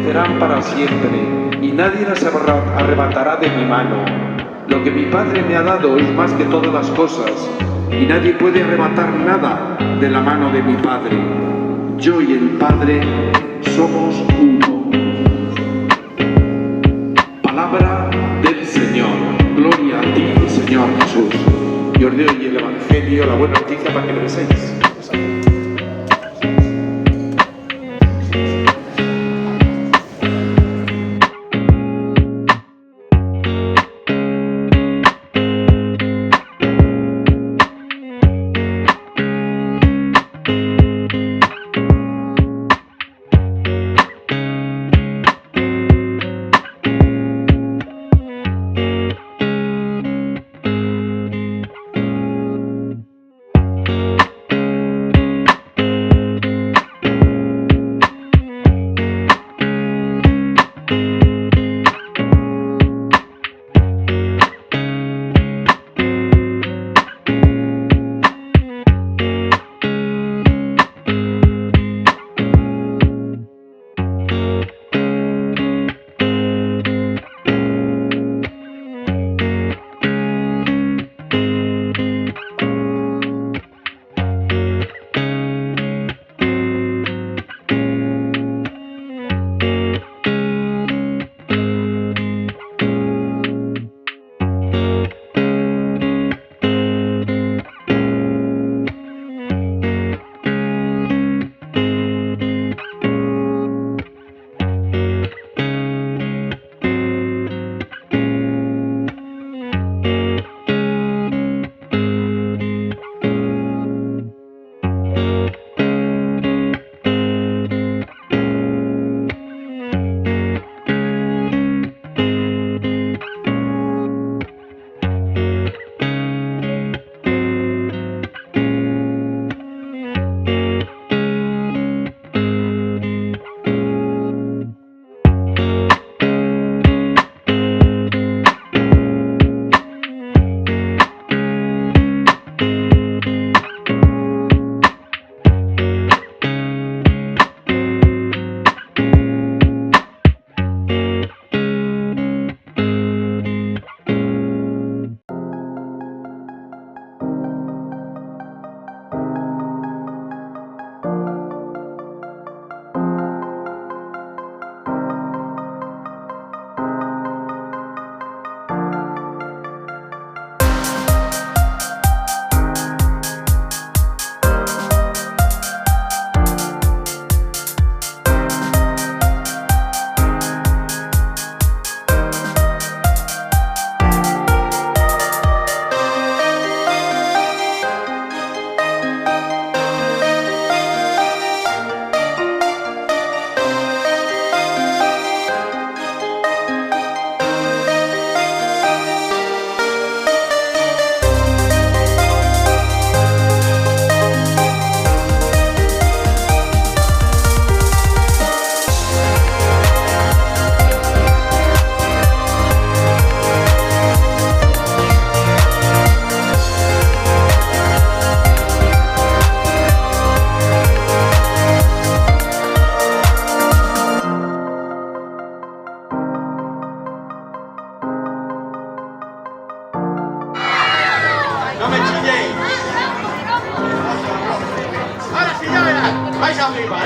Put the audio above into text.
permanecerán para siempre, y nadie las arrebatará de mi mano. Lo que mi Padre me ha dado es más que todas las cosas, y nadie puede arrebatar nada de la mano de mi Padre. Yo y el Padre somos uno. Palabra del Señor. Gloria a ti, Señor Jesús. Y os doy el Evangelio, la buena noticia para que lo beséis. No me chilléis. Ahora sí, ya verás. Vais a flipar.